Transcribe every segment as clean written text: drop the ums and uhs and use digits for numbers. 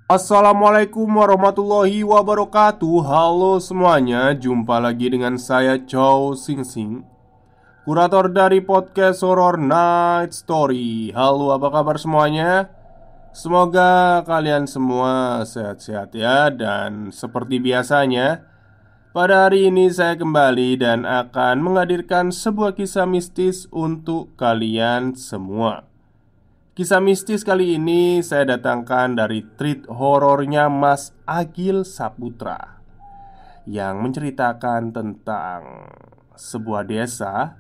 Assalamualaikum warahmatullahi wabarakatuh. Halo semuanya, jumpa lagi dengan saya Chow Sing Sing, kurator dari podcast Horror Night Story. Halo, apa kabar semuanya? Semoga kalian semua sehat-sehat ya. Dan seperti biasanya, pada hari ini saya kembali dan akan menghadirkan sebuah kisah mistis untuk kalian semua. Kisah mistis kali ini saya datangkan dari treat horornya Mas Agil Saputra, yang menceritakan tentang sebuah desa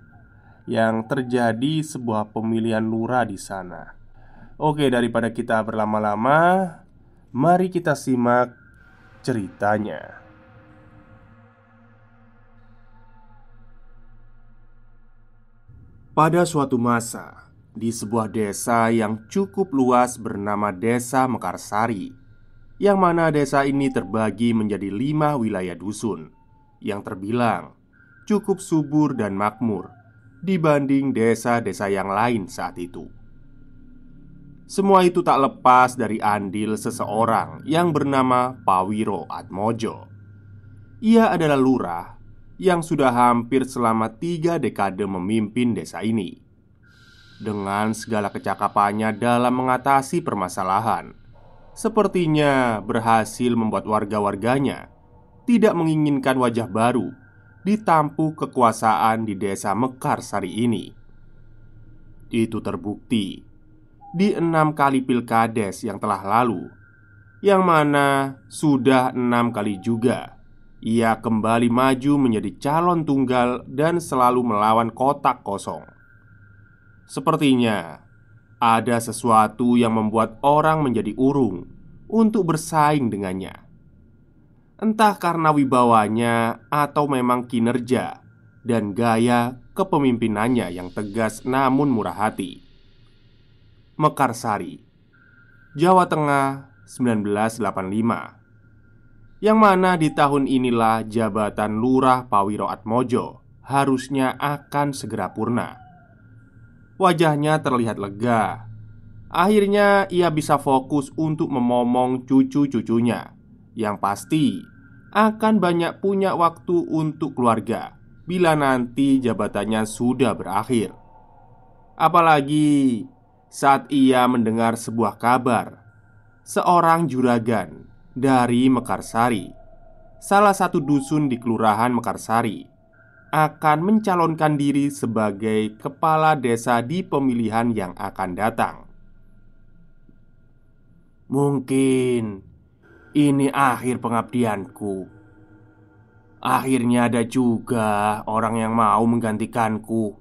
yang terjadi sebuah pemilihan lurah di sana. Oke, daripada kita berlama-lama, mari kita simak ceritanya. Pada suatu masa, di sebuah desa yang cukup luas bernama Desa Mekarsari, yang mana desa ini terbagi menjadi 5 wilayah dusun yang terbilang cukup subur dan makmur dibanding desa-desa yang lain saat itu. Semua itu tak lepas dari andil seseorang yang bernama Pawiro Atmojo. Ia adalah lurah yang sudah hampir selama 3 dekade memimpin desa ini. Dengan segala kecakapannya dalam mengatasi permasalahan, sepertinya berhasil membuat warga-warganya tidak menginginkan wajah baru di tampuk kekuasaan di desa Mekarsari ini. Itu terbukti di 6 kali pilkades yang telah lalu, yang mana sudah 6 kali juga ia kembali maju menjadi calon tunggal dan selalu melawan kotak kosong. Sepertinya ada sesuatu yang membuat orang menjadi urung untuk bersaing dengannya. Entah karena wibawanya atau memang kinerja dan gaya kepemimpinannya yang tegas namun murah hati. Mekarsari, Jawa Tengah 1985, yang mana di tahun inilah jabatan Lurah Pawiro Atmojo harusnya akan segera purna. Wajahnya terlihat lega. Akhirnya ia bisa fokus untuk memomong cucu-cucunya, yang pasti akan banyak punya waktu untuk keluarga bila nanti jabatannya sudah berakhir. Apalagi saat ia mendengar sebuah kabar seorang juragan dari Mekarsari, salah satu dusun di Kelurahan Mekarsari, akan mencalonkan diri sebagai kepala desa di pemilihan yang akan datang. Mungkin ini akhir pengabdianku. Akhirnya ada juga orang yang mau menggantikanku.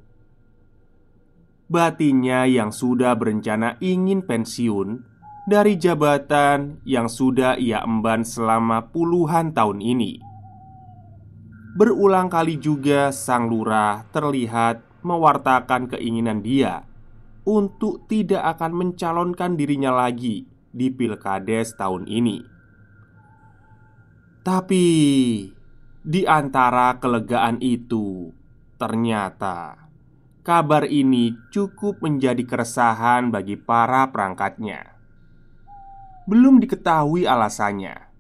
Batinnya yang sudah berencana ingin pensiun dari jabatan yang sudah ia emban selama puluhan tahun ini. Berulang kali juga sang lurah terlihat mewartakan keinginan dia untuk tidak akan mencalonkan dirinya lagi di pilkades tahun ini. Tapi di antara kelegaan itu, ternyata kabar ini cukup menjadi keresahan bagi para perangkatnya. Belum diketahui alasannya,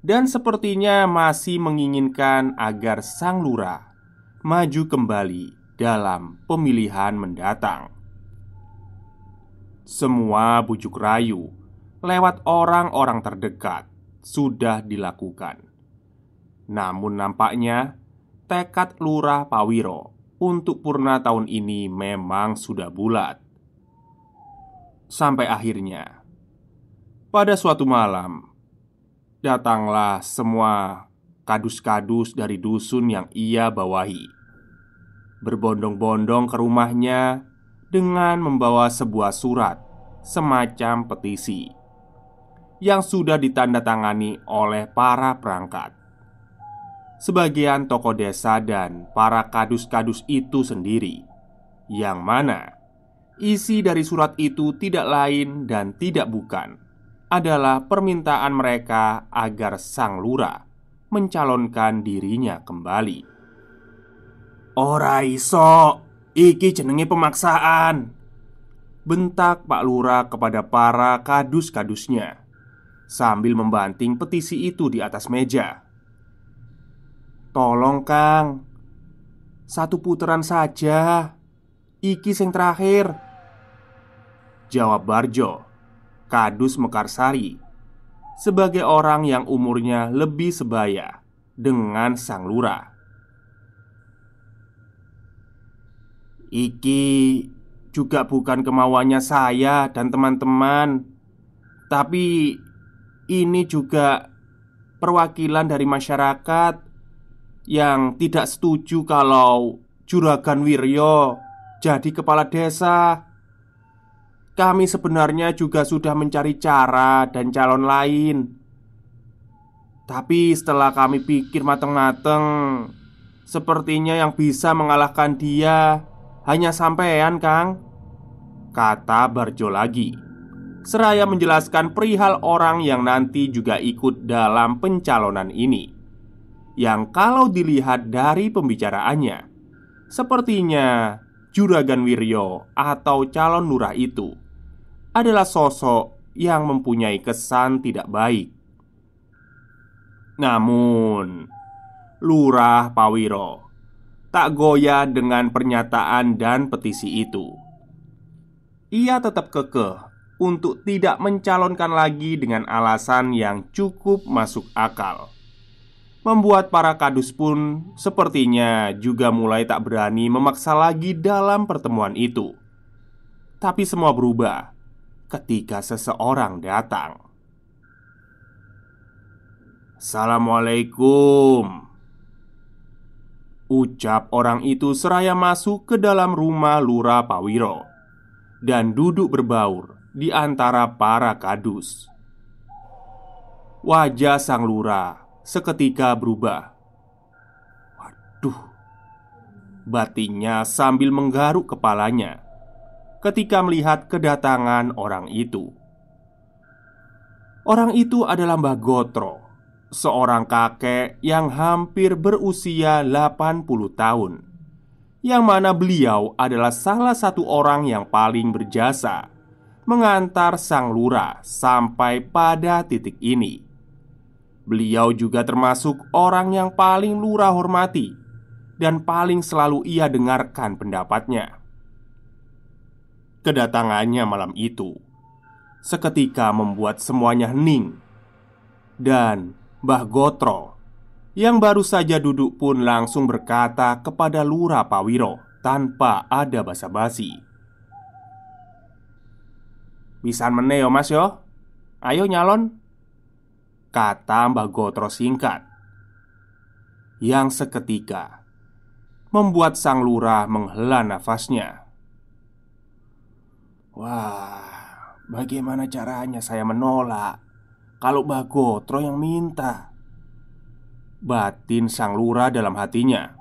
dan sepertinya masih menginginkan agar sang lurah maju kembali dalam pemilihan mendatang. Semua bujuk rayu lewat orang-orang terdekat sudah dilakukan. Namun nampaknya tekad Lurah Pawiro untuk purna tahun ini memang sudah bulat. Sampai akhirnya pada suatu malam, datanglah semua kadus-kadus dari dusun yang ia bawahi, berbondong-bondong ke rumahnya dengan membawa sebuah surat semacam petisi yang sudah ditandatangani oleh para perangkat, sebagian tokoh desa dan para kadus-kadus itu sendiri, yang mana isi dari surat itu tidak lain dan tidak bukan adalah permintaan mereka agar sang lurah mencalonkan dirinya kembali. "Ora iso, iki jenenge pemaksaan," bentak Pak Lurah kepada para kadus-kadusnya. sambil membanting petisi itu di atas meja. "Tolong Kang, satu putaran saja. Iki sing terakhir," jawab Barjo, Kadus Mekarsari, sebagai orang yang umurnya lebih sebaya dengan sang lurah. "Iki juga bukan kemauannya saya dan teman-teman, tapi ini juga perwakilan dari masyarakat yang tidak setuju kalau Juragan Wiryo jadi kepala desa. Kami sebenarnya juga sudah mencari cara dan calon lain, tapi setelah kami pikir mateng-mateng, sepertinya yang bisa mengalahkan dia hanya sampean, Kang," kata Barjo lagi, seraya menjelaskan perihal orang yang nanti juga ikut dalam pencalonan ini, yang kalau dilihat dari pembicaraannya, sepertinya Juragan Wiryo atau calon lurah itu adalah sosok yang mempunyai kesan tidak baik. Namun, Lurah Pawiro tak goyah dengan pernyataan dan petisi itu. Ia tetap kekeh untuk tidak mencalonkan lagi dengan alasan yang cukup masuk akal, membuat para kadus pun sepertinya juga mulai tak berani memaksa lagi dalam pertemuan itu. Tapi semua berubah ketika seseorang datang. "Assalamualaikum," ucap orang itu seraya masuk ke dalam rumah Lurah Pawiro dan duduk berbaur di antara para kadus. Wajah sang lurah seketika berubah. Waduh, batinnya sambil menggaruk kepalanya ketika melihat kedatangan orang itu. Orang itu adalah Mbah Gotro, seorang kakek yang hampir berusia 80 tahun, yang mana beliau adalah salah satu orang yang paling berjasa mengantar sang lurah sampai pada titik ini. Beliau juga termasuk orang yang paling lurah hormati dan paling selalu ia dengarkan pendapatnya. Kedatangannya malam itu seketika membuat semuanya hening, dan Mbah Gotro yang baru saja duduk pun langsung berkata kepada Lurah Pawiro tanpa ada basa-basi, "Pisan meneh yo Mas yo, ayo nyalon," kata Mbah Gotro singkat, yang seketika membuat sang lurah menghela nafasnya. "Wah, bagaimana caranya saya menolak kalau Mbah Gotro yang minta?" batin sang lurah dalam hatinya.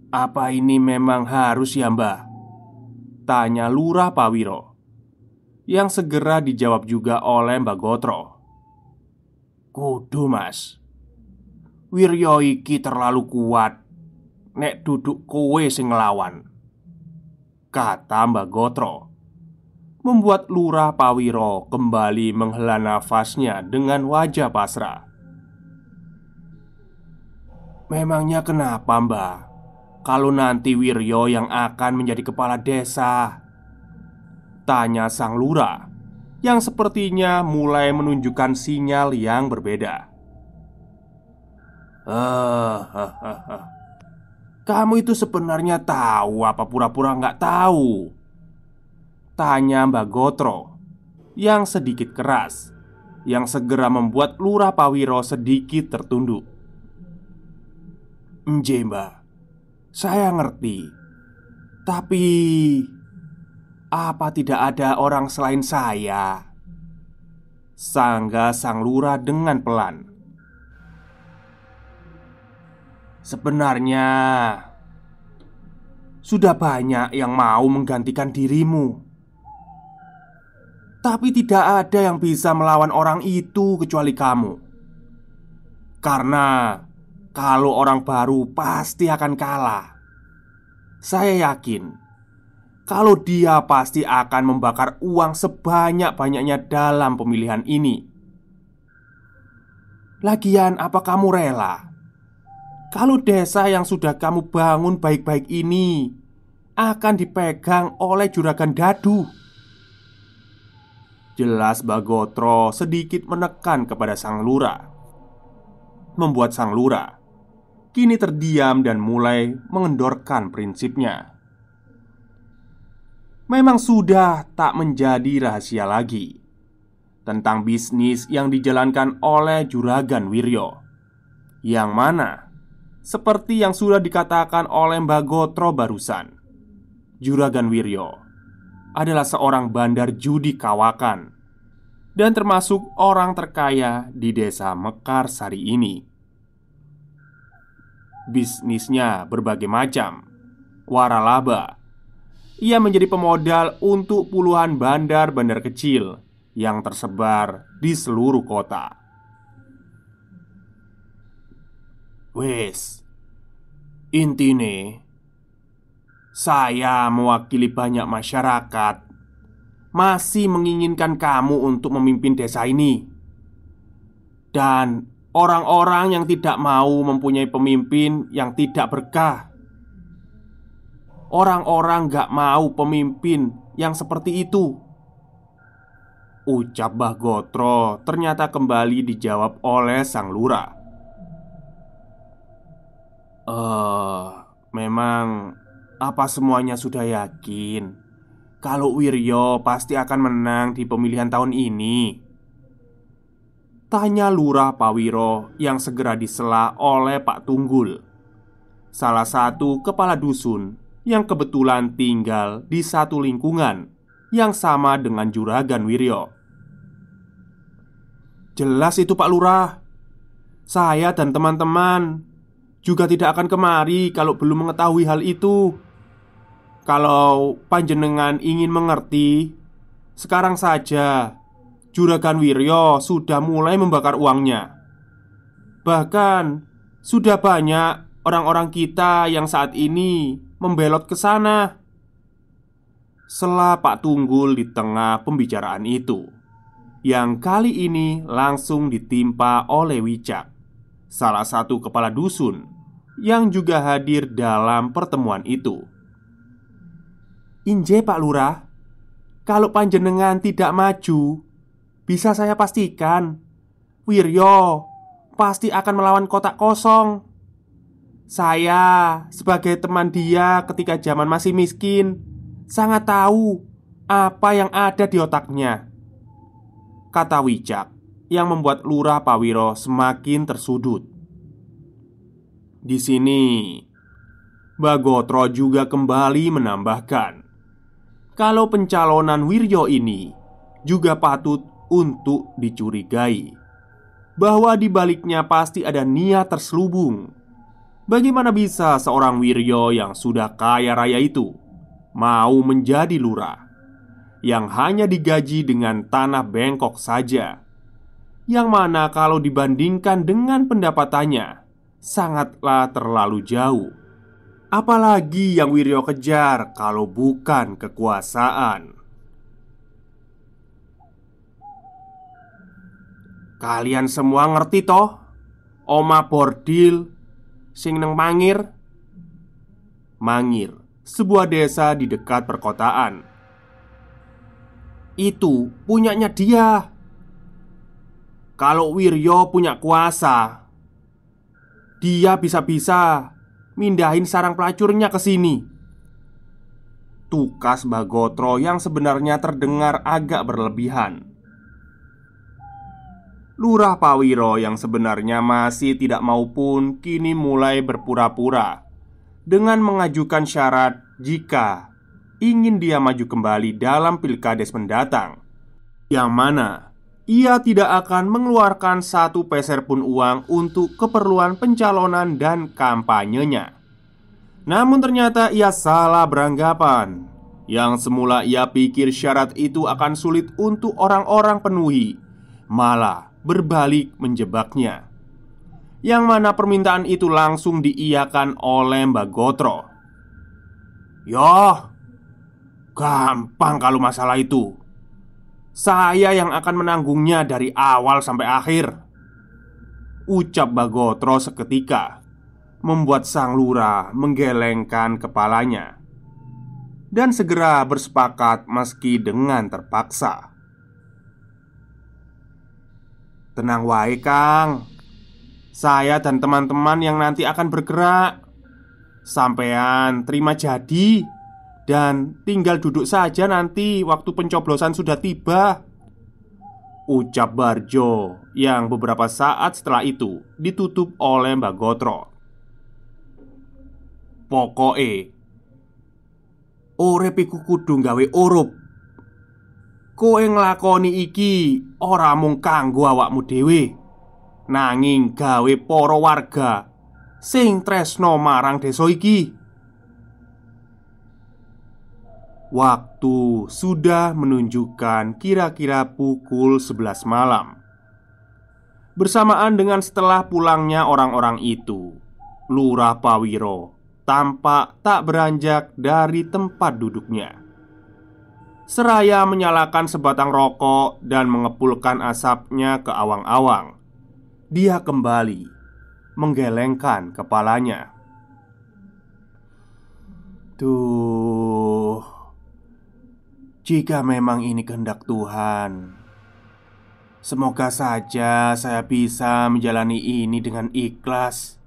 "Apa ini memang harus ya Mbah?" tanya Lurah Pawiro, yang segera dijawab juga oleh Mbah Gotro. "Kudu Mas, Wiryo iki terlalu kuat. Nek duduk kowe sing nglawan," kata Mbah Gotro, membuat Lurah Pawiro kembali menghela nafasnya dengan wajah pasrah. "Memangnya kenapa Mbah, kalau nanti Wiryo yang akan menjadi kepala desa?" tanya sang lurah, yang sepertinya mulai menunjukkan sinyal yang berbeda. "Kamu itu sebenarnya tahu apa pura-pura nggak tahu?" tanya Mbah Gotro yang sedikit keras, yang segera membuat Lurah Pawiro sedikit tertunduk. "Nggih Mbah, saya ngerti. Tapi apa tidak ada orang selain saya?" sanggah sang lurah dengan pelan. "Sebenarnya sudah banyak yang mau menggantikan dirimu, tapi tidak ada yang bisa melawan orang itu kecuali kamu. Karena kalau orang baru pasti akan kalah. Saya yakin kalau dia pasti akan membakar uang sebanyak-banyaknya dalam pemilihan ini. Lagian, apa kamu rela kalau desa yang sudah kamu bangun baik-baik ini akan dipegang oleh juragan Dadu? Jelas Bagotro sedikit menekan kepada sang lurah, membuat sang lurah kini terdiam dan mulai mengendorkan prinsipnya. Memang sudah tak menjadi rahasia lagi tentang bisnis yang dijalankan oleh Juragan Wiryo, yang mana seperti yang sudah dikatakan oleh Mbak Gotro barusan, Juragan Wiryo adalah seorang bandar judi kawakan dan termasuk orang terkaya di desa Mekarsari ini. Bisnisnya berbagai macam, waralaba. Ia menjadi pemodal untuk puluhan bandar-bandar kecil yang tersebar di seluruh kota. Wes, intine saya mewakili banyak masyarakat masih menginginkan kamu untuk memimpin desa ini. Dan orang-orang yang tidak mau mempunyai pemimpin yang tidak berkah, orang-orang gak mau pemimpin yang seperti itu, ucap Mbah Gotro ternyata kembali dijawab oleh sang lurah. Memang apa semuanya sudah yakin kalau Wiryo pasti akan menang di pemilihan tahun ini? Tanya Lurah Pawiro yang segera disela oleh Pak Tunggul, salah satu kepala dusun yang kebetulan tinggal di satu lingkungan yang sama dengan Juragan Wiryo. Jelas itu Pak Lurah. Saya dan teman-teman juga tidak akan kemari kalau belum mengetahui hal itu. Kalau panjenengan ingin mengerti, sekarang saja Juragan Wiryo sudah mulai membakar uangnya. Bahkan sudah banyak orang-orang kita yang saat ini membelot ke sana. Sela Pak Tunggul di tengah pembicaraan itu, yang kali ini langsung ditimpa oleh Wicak, salah satu kepala dusun yang juga hadir dalam pertemuan itu. Inje Pak Lurah, kalau panjenengan tidak maju, bisa saya pastikan Wiryo pasti akan melawan kotak kosong. Saya sebagai teman dia ketika zaman masih miskin sangat tahu apa yang ada di otaknya, kata Wicak yang membuat Lurah Pawiro semakin tersudut. Di sini Mbah Gotro juga kembali menambahkan kalau pencalonan Wiryo ini juga patut untuk dicurigai, bahwa di baliknya pasti ada niat terselubung. Bagaimana bisa seorang Wiryo yang sudah kaya raya itu mau menjadi lurah yang hanya digaji dengan tanah bengkok saja, yang mana kalau dibandingkan dengan pendapatannya sangatlah terlalu jauh. Apalagi yang Wiryo kejar kalau bukan kekuasaan. Kalian semua ngerti toh Oma Bordil sing neng Mangir? Mangir, sebuah desa di dekat perkotaan. Itu punyanya dia. Kalau Wiryo punya kuasa, dia bisa-bisa mindahin sarang pelacurnya ke sini. Tukas Mbah Gotro yang sebenarnya terdengar agak berlebihan. Lurah Pawiro yang sebenarnya masih tidak mau pun kini mulai berpura-pura dengan mengajukan syarat jika ingin dia maju kembali dalam pilkades mendatang, yang mana ia tidak akan mengeluarkan satu peser pun uang untuk keperluan pencalonan dan kampanyenya. Namun ternyata ia salah beranggapan. Yang semula ia pikir syarat itu akan sulit untuk orang-orang penuhi, malah berbalik menjebaknya. Yang mana permintaan itu langsung diiyakan oleh Mbak Gotro. Yoh, Gampang kalau masalah itu. Saya yang akan menanggungnya dari awal sampai akhir, ucap Bagotro seketika, membuat sang lurah menggelengkan kepalanya dan segera bersepakat meski dengan terpaksa. Tenang wae Kang, saya dan teman-teman yang nanti akan bergerak. Sampean terima jadi dan tinggal duduk saja nanti waktu pencoblosan sudah tiba, ucap Barjo yang beberapa saat setelah itu ditutup oleh Mbak Gotro. Pokoke urip iku kudu gawe urup. Kowe nglakoni iki ora mung kanggo awakmu dhewe, nanging gawe para warga sing tresno marang desa iki. Waktu sudah menunjukkan kira-kira pukul 11 malam. Bersamaan dengan setelah pulangnya orang-orang itu, Lurah Pawiro tampak tak beranjak dari tempat duduknya. Seraya menyalakan sebatang rokok dan mengepulkan asapnya ke awang-awang, dia kembali menggelengkan kepalanya. Tuh, jika memang ini kehendak Tuhan, semoga saja saya bisa menjalani ini dengan ikhlas.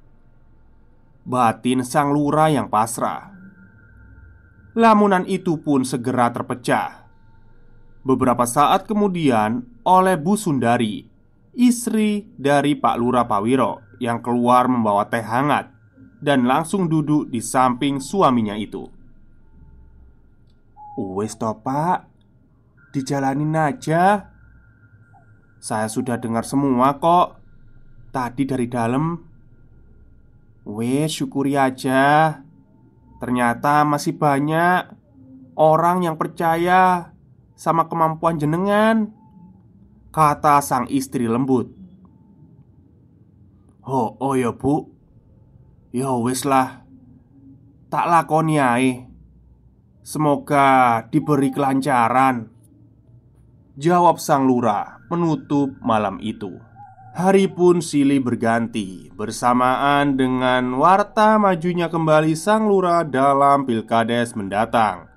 Batin sang lurah yang pasrah. Lamunan itu pun segera terpecah beberapa saat kemudian oleh Bu Sundari, istri dari Pak Lurah Pawiro, yang keluar membawa teh hangat dan langsung duduk di samping suaminya itu. Wes toh Pak, dijalanin aja. Saya sudah dengar semua kok tadi dari dalam. Wes syukuri aja. Ternyata masih banyak orang yang percaya sama kemampuan jenengan, kata sang istri lembut. Oh ya Bu, ya wes lah, tak lakoni ae. Semoga diberi kelancaran, jawab sang lurah menutup malam itu. Hari pun silih berganti bersamaan dengan warta majunya kembali sang lurah dalam pilkades mendatang,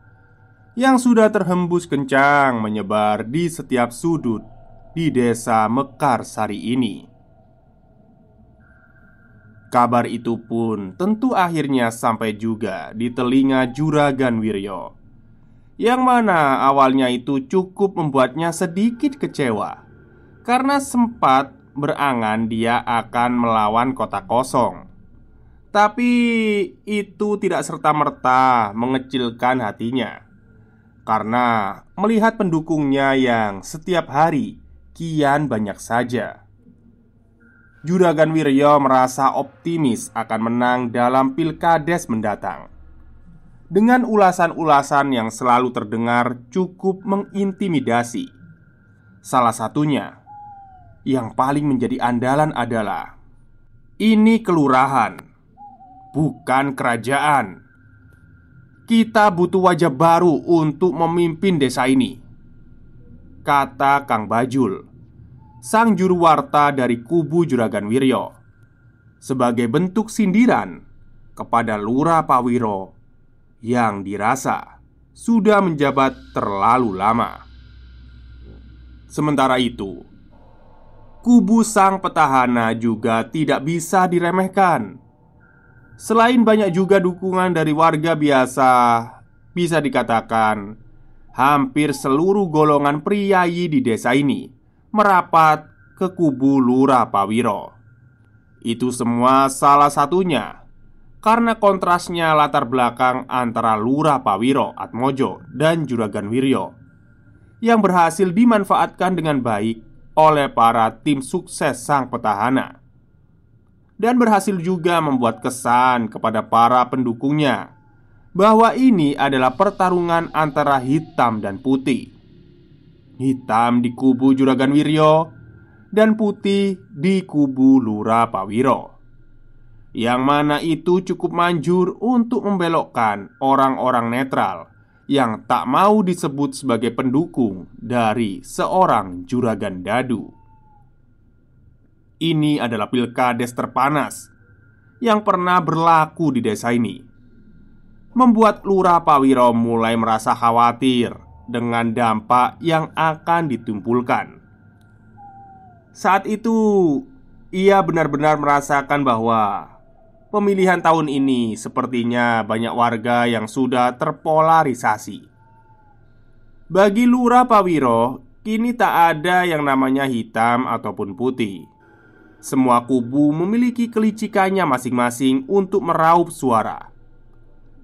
yang sudah terhembus kencang menyebar di setiap sudut di desa Mekarsari ini. Kabar itu pun tentu akhirnya sampai juga di telinga Juragan Wiryo, yang mana awalnya itu cukup membuatnya sedikit kecewa karena sempat berangan dia akan melawan kota kosong. Tapi itu tidak serta-merta mengecilkan hatinya, karena melihat pendukungnya yang setiap hari kian banyak saja. Juragan Wiryo merasa optimis akan menang dalam pilkades mendatang. Dengan ulasan-ulasan yang selalu terdengar cukup mengintimidasi. Salah satunya yang paling menjadi andalan adalah, ini kelurahan, bukan kerajaan. Kita butuh wajah baru untuk memimpin desa ini, kata Kang Bajul, sang juru warta dari kubu Juragan Wiryo, sebagai bentuk sindiran kepada Lurah Pawiro yang dirasa sudah menjabat terlalu lama. Sementara itu, kubu sang petahana juga tidak bisa diremehkan. Selain banyak juga dukungan dari warga biasa, bisa dikatakan hampir seluruh golongan priyayi di desa ini merapat ke kubu Lurah Pawiro. Itu semua salah satunya karena kontrasnya latar belakang antara Lurah Pawiro Atmojo dan Juragan Wiryo, yang berhasil dimanfaatkan dengan baik oleh para tim sukses sang petahana, dan berhasil juga membuat kesan kepada para pendukungnya bahwa ini adalah pertarungan antara hitam dan putih. Hitam di kubu Juragan Wiryo dan putih di kubu Lurah Pawiro, yang mana itu cukup manjur untuk membelokkan orang-orang netral yang tak mau disebut sebagai pendukung dari seorang juragan dadu. Ini adalah pilkades terpanas yang pernah berlaku di desa ini, membuat Lurah Pawiro mulai merasa khawatir dengan dampak yang akan ditimbulkan. Saat itu, ia benar-benar merasakan bahwa pemilihan tahun ini sepertinya banyak warga yang sudah terpolarisasi. Bagi Lurah Pawiro, kini tak ada yang namanya hitam ataupun putih. Semua kubu memiliki kelicikannya masing-masing untuk meraup suara.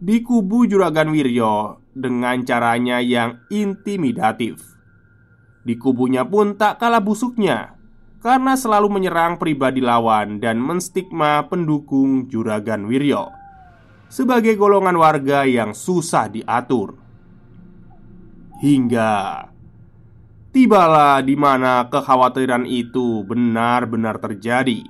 Di kubu Juragan Wiryo dengan caranya yang intimidatif. Di kubunya pun tak kalah busuknya, karena selalu menyerang pribadi lawan dan menstigma pendukung Juragan Wiryo sebagai golongan warga yang susah diatur. Hingga tibalah di mana kekhawatiran itu benar-benar terjadi.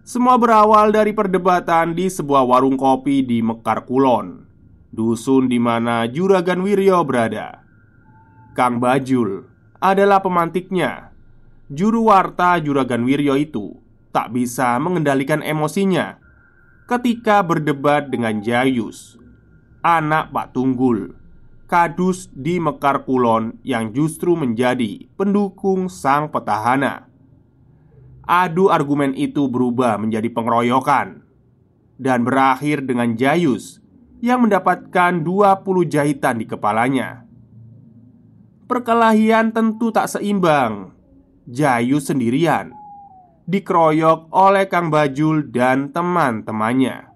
Semua berawal dari perdebatan di sebuah warung kopi di Mekar Kulon, dusun di mana Juragan Wiryo berada. Kang Bajul adalah pemantiknya. Juru warta Juragan Wiryo itu tak bisa mengendalikan emosinya ketika berdebat dengan Jayus, anak Pak Tunggul, kadus di Mekar Kulon yang justru menjadi pendukung sang petahana. Adu argumen itu berubah menjadi pengeroyokan dan berakhir dengan Jayus yang mendapatkan 20 jahitan di kepalanya. Perkelahian tentu tak seimbang. Jayus sendirian dikeroyok oleh Kang Bajul dan teman-temannya.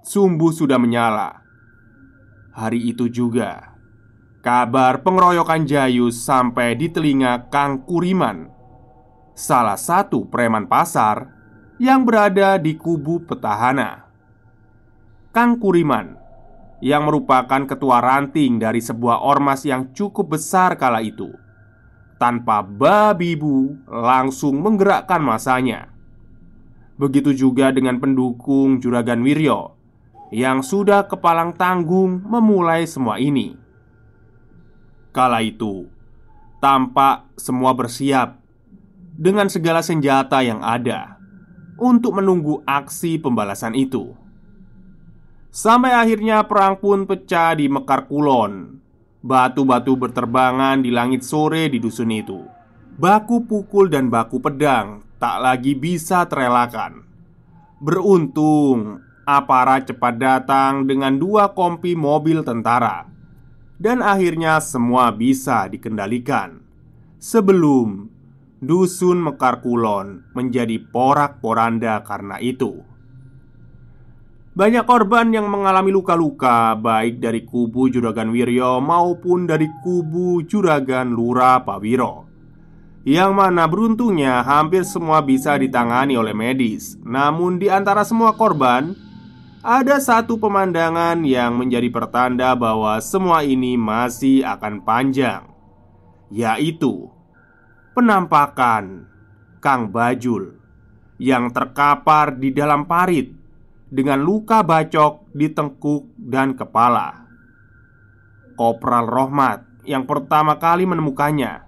Sumbu sudah menyala. Hari itu juga kabar pengeroyokan Jayus sampai di telinga Kang Kuriman, salah satu preman pasar yang berada di kubu petahana. Kang Kuriman, yang merupakan ketua ranting dari sebuah ormas yang cukup besar kala itu, tanpa babi bu langsung menggerakkan masanya. Begitu juga dengan pendukung Juragan Wiryo yang sudah kepalang tanggung memulai semua ini. Kala itu, tampak semua bersiap dengan segala senjata yang ada untuk menunggu aksi pembalasan itu. Sampai akhirnya perang pun pecah di Mekar Kulon. Batu-batu berterbangan di langit sore di dusun itu. Baku pukul dan baku pedang tak lagi bisa terelakkan. Beruntung aparat cepat datang dengan 2 kompi mobil tentara, dan akhirnya semua bisa dikendalikan sebelum dusun Mekar Kulon menjadi porak-poranda karena itu. Banyak korban yang mengalami luka-luka, baik dari kubu Juragan Wiryo maupun dari kubu Juragan Lurah Pawiro, yang mana beruntungnya hampir semua bisa ditangani oleh medis. Namun di antara semua korban, ada satu pemandangan yang menjadi pertanda bahwa semua ini masih akan panjang, yaitu penampakan Kang Bajul yang terkapar di dalam parit dengan luka bacok di tengkuk dan kepala. Kopral Rohmat yang pertama kali menemukannya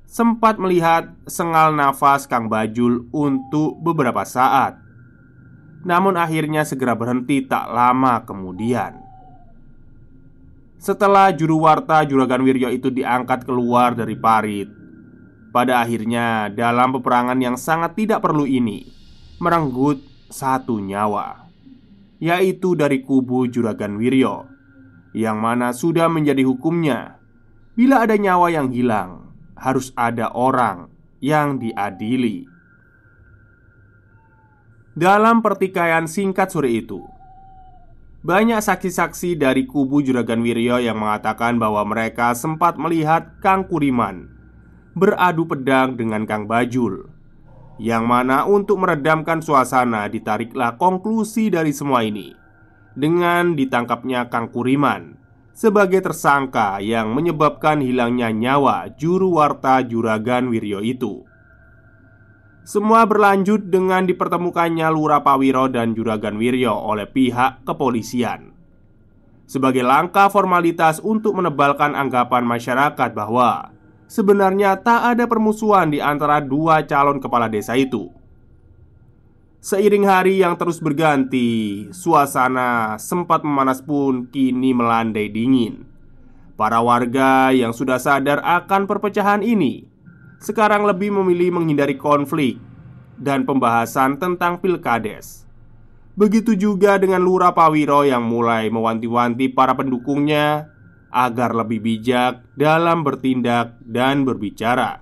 sempat melihat sengal nafas Kang Bajul untuk beberapa saat, namun akhirnya segera berhenti tak lama kemudian. Setelah juru warta Juragan Wiryo itu diangkat keluar dari parit, pada akhirnya dalam peperangan yang sangat tidak perlu ini merenggut satu nyawa, yaitu dari kubu Juragan Wiryo, yang mana sudah menjadi hukumnya. Bila ada nyawa yang hilang, harus ada orang yang diadili. Dalam pertikaian singkat sore itu, banyak saksi-saksi dari kubu Juragan Wiryo yang mengatakan bahwa mereka sempat melihat Kang Kuriman beradu pedang dengan Kang Bajul, yang mana untuk meredamkan suasana ditariklah konklusi dari semua ini dengan ditangkapnya Kang Kuriman sebagai tersangka yang menyebabkan hilangnya nyawa juru warta Juragan Wiryo itu. Semua berlanjut dengan dipertemukannya Lurah Pawiro dan Juragan Wiryo oleh pihak kepolisian. sebagai langkah formalitas untuk menebalkan anggapan masyarakat bahwa sebenarnya tak ada permusuhan di antara dua calon kepala desa itu. Seiring hari yang terus berganti, suasana sempat memanas pun kini melandai dingin. Para warga yang sudah sadar akan perpecahan ini sekarang lebih memilih menghindari konflik dan pembahasan tentang pilkades. Begitu juga dengan Lurah Pawiro yang mulai mewanti-wanti para pendukungnya agar lebih bijak dalam bertindak dan berbicara.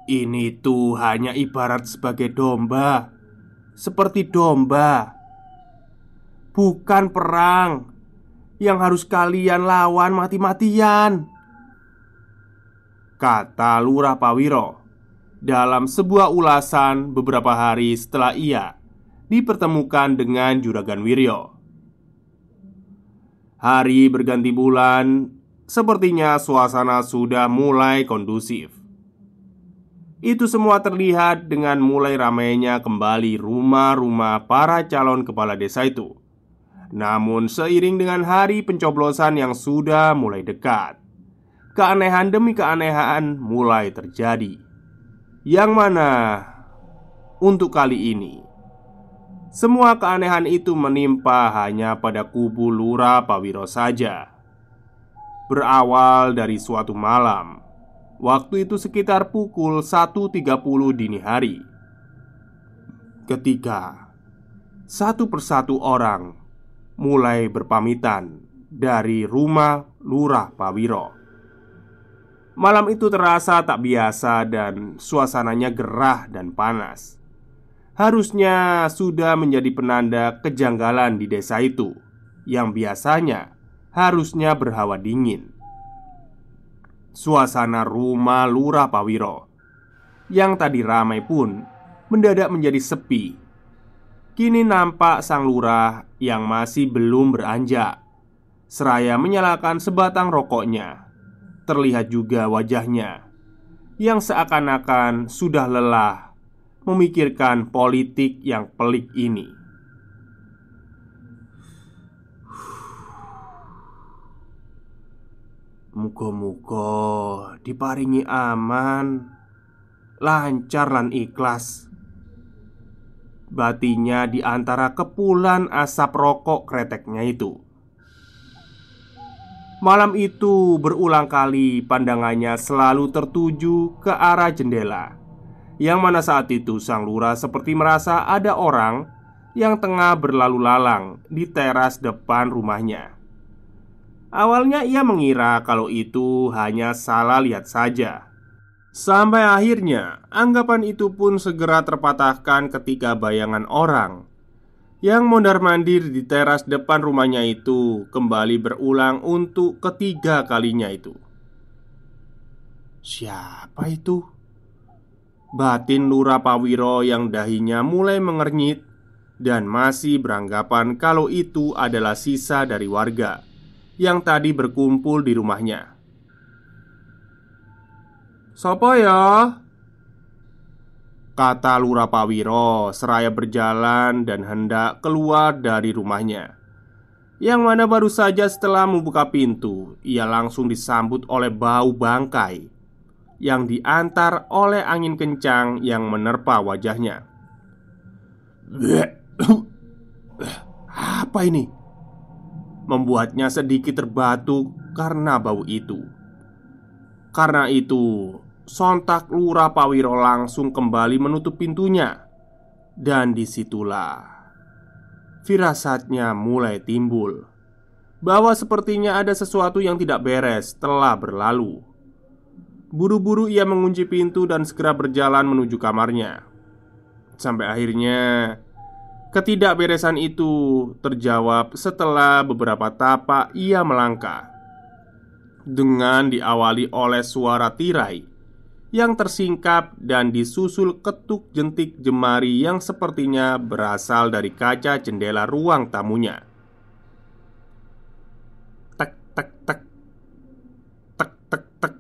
Ini tuh hanya ibarat sebagai domba, seperti domba, bukan perang yang harus kalian lawan mati-matian, kata Lurah Pawiro dalam sebuah ulasan beberapa hari setelah ia dipertemukan dengan Juragan Wiryo. Hari berganti bulan, sepertinya suasana sudah mulai kondusif. Itu semua terlihat dengan mulai ramainya kembali rumah-rumah para calon kepala desa itu. Namun seiring dengan hari pencoblosan yang sudah mulai dekat, keanehan demi keanehan mulai terjadi. Yang mana untuk kali ini semua keanehan itu menimpa hanya pada kubu Lurah Pawiro saja. Berawal dari suatu malam, waktu itu sekitar pukul 1.30 dini hari, ketika satu persatu orang mulai berpamitan dari rumah Lurah Pawiro. Malam itu terasa tak biasa dan suasananya gerah dan panas. Harusnya sudah menjadi penanda kejanggalan di desa itu, yang biasanya harusnya berhawa dingin. Suasana rumah Lurah Pawiro yang tadi ramai pun mendadak menjadi sepi. Kini nampak sang lurah yang masih belum beranjak, seraya menyalakan sebatang rokoknya. Terlihat juga wajahnya yang seakan-akan sudah lelah memikirkan politik yang pelik ini. Muga-muga diparingi aman, lancar lan ikhlas, batinya di antara kepulan asap rokok kreteknya itu. Malam itu berulang kali pandangannya selalu tertuju ke arah jendela, yang mana saat itu sang lurah seperti merasa ada orang yang tengah berlalu lalang di teras depan rumahnya. Awalnya ia mengira kalau itu hanya salah lihat saja. Sampai akhirnya anggapan itu pun segera terpatahkan ketika bayangan orang yang mondar-mandir di teras depan rumahnya itu kembali berulang untuk ketiga kalinya itu. Siapa itu? Batin Lurah Pawiro yang dahinya mulai mengernyit dan masih beranggapan kalau itu adalah sisa dari warga yang tadi berkumpul di rumahnya. "Sopo ya?" kata Lurah Pawiro seraya berjalan dan hendak keluar dari rumahnya. Yang mana baru saja setelah membuka pintu, ia langsung disambut oleh bau bangkai yang diantar oleh angin kencang yang menerpa wajahnya. Apa ini? Membuatnya sedikit terbatuk karena bau itu. Karena itu, sontak Lurah Pawiro langsung kembali menutup pintunya. Dan disitulah firasatnya mulai timbul bahwa sepertinya ada sesuatu yang tidak beres telah berlalu. Buru-buru ia mengunci pintu dan segera berjalan menuju kamarnya. Sampai akhirnya ketidakberesan itu terjawab setelah beberapa tapak ia melangkah, dengan diawali oleh suara tirai yang tersingkap dan disusul ketuk jentik jemari yang sepertinya berasal dari kaca jendela ruang tamunya. Tek tek tek, tek tek tek.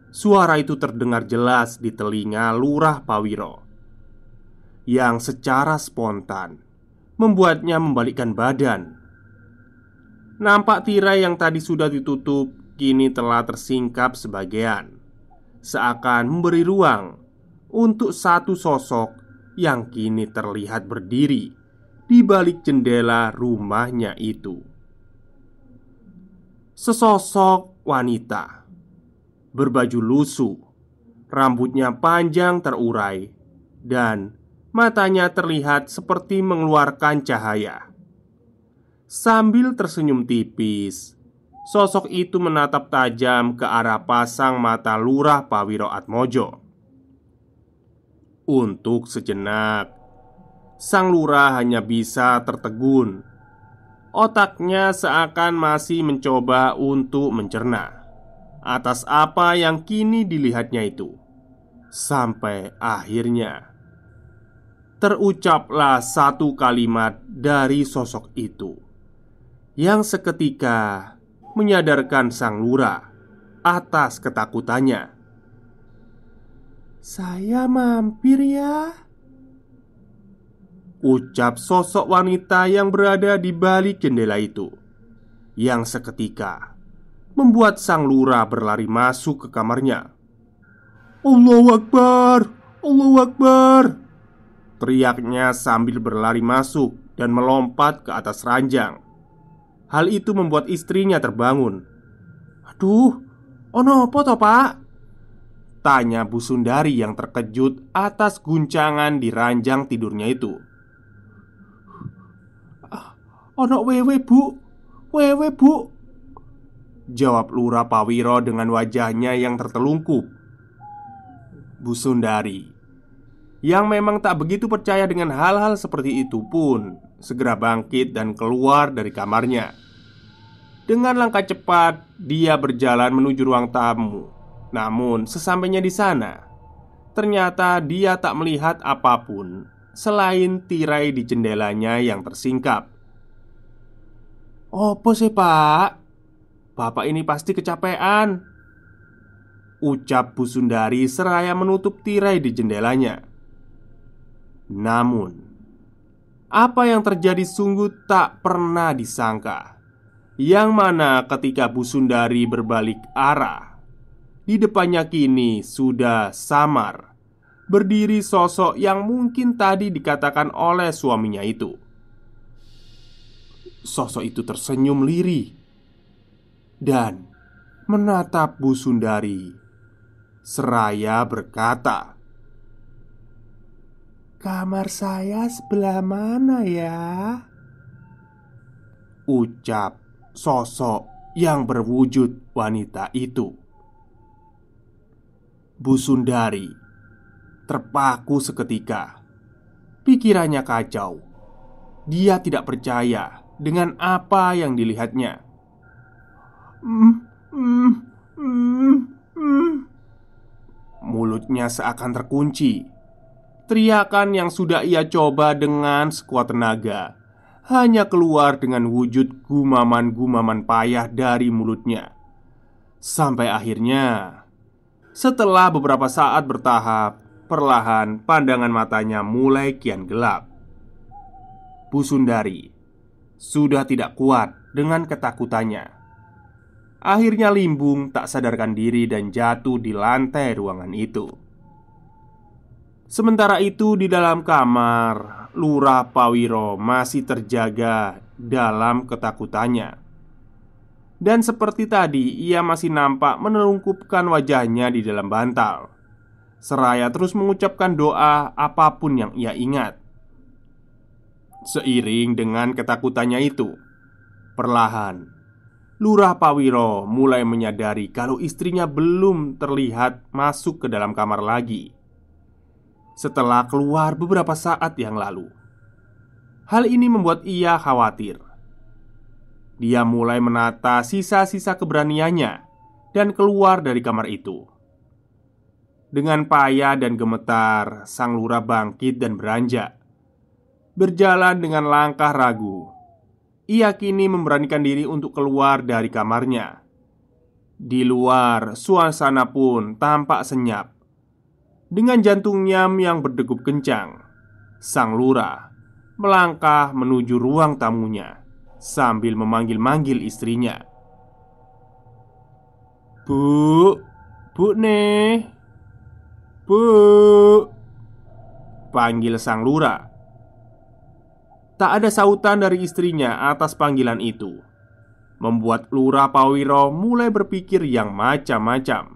Suara itu terdengar jelas di telinga Lurah Pawiro, yang secara spontan membuatnya membalikkan badan. Nampak tirai yang tadi sudah ditutup kini telah tersingkap sebagian, seakan memberi ruang untuk satu sosok yang kini terlihat berdiri di balik jendela rumahnya itu. Sesosok wanita berbaju lusuh, rambutnya panjang terurai, dan matanya terlihat seperti mengeluarkan cahaya. Sambil tersenyum tipis, sosok itu menatap tajam ke arah pasang mata Lurah Pawiro Atmojo. Untuk sejenak, sang lurah hanya bisa tertegun. Otaknya seakan masih mencoba untuk mencerna atas apa yang kini dilihatnya itu. Sampai akhirnya terucaplah satu kalimat dari sosok itu yang seketika menyadarkan sang lurah atas ketakutannya. "Saya mampir ya," ucap sosok wanita yang berada di balik jendela itu, yang seketika membuat sang lurah berlari masuk ke kamarnya. "Allahu Akbar! Allahu Akbar!" teriaknya sambil berlari masuk dan melompat ke atas ranjang. Hal itu membuat istrinya terbangun. "Aduh, ono apa toh, Pak?" tanya Bu Sundari yang terkejut atas guncangan di ranjang tidurnya itu. "Ono wewe, Bu. Wewe, Bu," jawab Lurah Pawiro dengan wajahnya yang tertelungkup. Bu Sundari, yang memang tak begitu percaya dengan hal-hal seperti itu pun segera bangkit dan keluar dari kamarnya. Dengan langkah cepat, dia berjalan menuju ruang tamu. Namun, sesampainya di sana, ternyata dia tak melihat apapun selain tirai di jendelanya yang tersingkap. "Opo sih, Pak? Bapak ini pasti kecapean," ucap Bu Sundari seraya menutup tirai di jendelanya. Namun, apa yang terjadi sungguh tak pernah disangka. Yang mana ketika Bu Sundari berbalik arah, di depannya kini sudah samar berdiri sosok yang mungkin tadi dikatakan oleh suaminya itu. Sosok itu tersenyum lirih dan menatap Bu Sundari seraya berkata, "Kamar saya sebelah mana ya?" ucap sosok yang berwujud wanita itu. Bu Sundari terpaku seketika. Pikirannya kacau. Dia tidak percaya dengan apa yang dilihatnya. Mulutnya seakan terkunci. Teriakan yang sudah ia coba dengan sekuat tenaga hanya keluar dengan wujud gumaman-gumaman payah dari mulutnya. Sampai akhirnya, setelah beberapa saat bertahap, perlahan pandangan matanya mulai kian gelap. Bu Sundari sudah tidak kuat dengan ketakutannya. Akhirnya limbung tak sadarkan diri dan jatuh di lantai ruangan itu. Sementara itu di dalam kamar, Lurah Pawiro masih terjaga dalam ketakutannya. Dan seperti tadi, ia masih nampak menelungkupkan wajahnya di dalam bantal, seraya terus mengucapkan doa apapun yang ia ingat. Seiring dengan ketakutannya itu, perlahan Lurah Pawiro mulai menyadari kalau istrinya belum terlihat masuk ke dalam kamar lagi setelah keluar beberapa saat yang lalu. Hal ini membuat ia khawatir. Dia mulai menata sisa-sisa keberaniannya dan keluar dari kamar itu. Dengan payah dan gemetar, sang lurah bangkit dan beranjak. Berjalan dengan langkah ragu, ia kini memberanikan diri untuk keluar dari kamarnya. Di luar, suasana pun tampak senyap. Dengan jantungnya yang berdegup kencang, sang lurah melangkah menuju ruang tamunya sambil memanggil-manggil istrinya. "Bu, Bu nih, Bu," panggil sang lurah. Tak ada sautan dari istrinya atas panggilan itu, membuat Lurah Pawiro mulai berpikir yang macam-macam.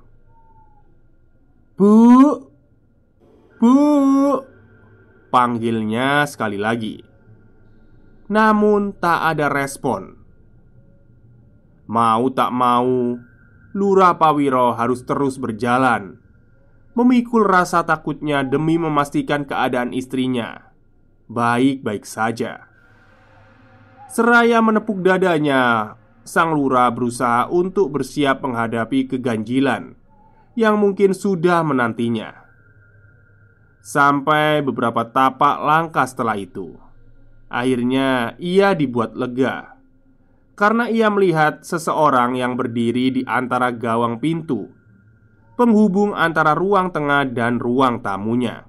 "Bu, Bu," panggilnya sekali lagi. Namun tak ada respon. Mau tak mau, Lurah Pawiro harus terus berjalan, memikul rasa takutnya demi memastikan keadaan istrinya baik-baik saja. Seraya menepuk dadanya, sang lurah berusaha untuk bersiap menghadapi keganjilan yang mungkin sudah menantinya. Sampai beberapa tapak langkah setelah itu, akhirnya ia dibuat lega karena ia melihat seseorang yang berdiri di antara gawang pintu penghubung antara ruang tengah dan ruang tamunya.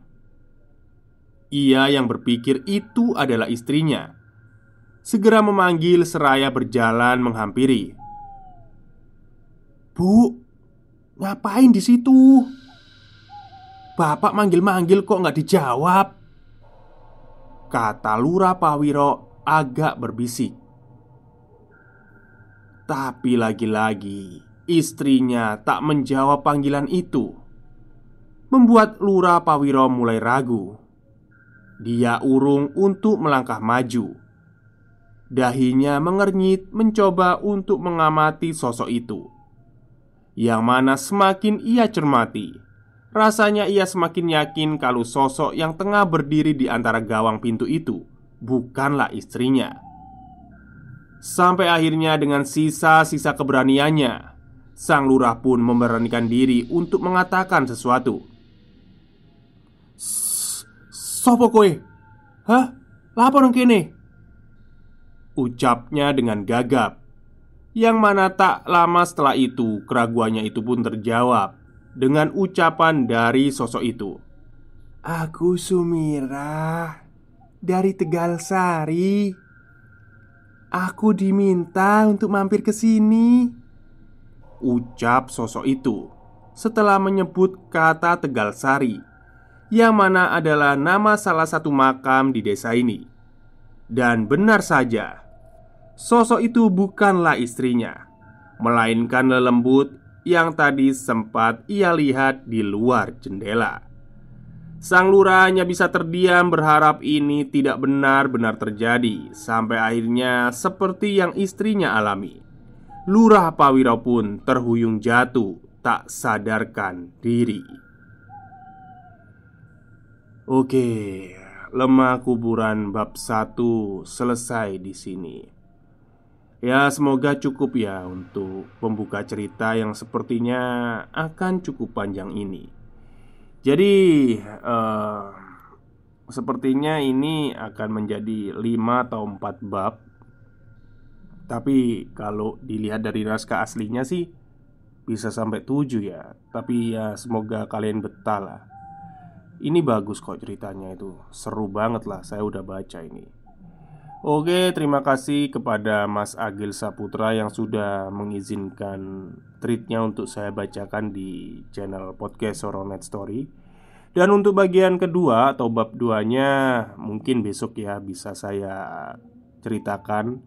Ia yang berpikir itu adalah istrinya segera memanggil seraya berjalan menghampiri. "Bu, ngapain di situ? Bapak manggil-manggil kok nggak dijawab?" kata Lurah Pawiro agak berbisik. Tapi lagi-lagi istrinya tak menjawab panggilan itu, membuat Lurah Pawiro mulai ragu. Dia urung untuk melangkah maju. Dahinya mengernyit mencoba untuk mengamati sosok itu, yang mana semakin ia cermati, rasanya ia semakin yakin kalau sosok yang tengah berdiri di antara gawang pintu itu bukanlah istrinya. Sampai akhirnya dengan sisa-sisa keberaniannya, sang lurah pun memberanikan diri untuk mengatakan sesuatu. "Sopo kowe? Hah? Lapor kene?" ucapnya dengan gagap. Yang mana tak lama setelah itu keraguannya itu pun terjawab dengan ucapan dari sosok itu. "Aku Sumirah dari Tegal Sari. Aku diminta untuk mampir ke sini," ucap sosok itu setelah menyebut kata Tegal Sari, yang mana adalah nama salah satu makam di desa ini. Dan benar saja, sosok itu bukanlah istrinya, melainkan lelembut yang tadi sempat ia lihat di luar jendela. Sang lurah hanya bisa terdiam berharap ini tidak benar-benar terjadi. Sampai akhirnya seperti yang istrinya alami, Lurah Pawiro pun terhuyung jatuh tak sadarkan diri. Oke, Lemah Kuburan bab 1 selesai di sini. Ya, semoga cukup ya untuk pembuka cerita yang sepertinya akan cukup panjang ini. Jadi, sepertinya ini akan menjadi 5 atau 4 bab. Tapi kalau dilihat dari naskah aslinya sih bisa sampai 7 ya. Tapi ya semoga kalian betah lah. Ini bagus kok ceritanya, itu seru banget lah, saya udah baca ini. Oke, terima kasih kepada Mas Agil Saputra yang sudah mengizinkan treatnya untuk saya bacakan di channel podcast Horonet Story. Dan untuk bagian kedua atau bab 2-nya mungkin besok ya bisa saya ceritakan.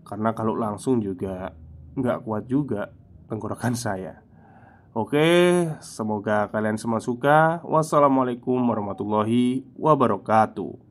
Karena kalau langsung juga nggak kuat juga tenggorokan saya. Oke, semoga kalian semua suka. Wassalamualaikum warahmatullahi wabarakatuh.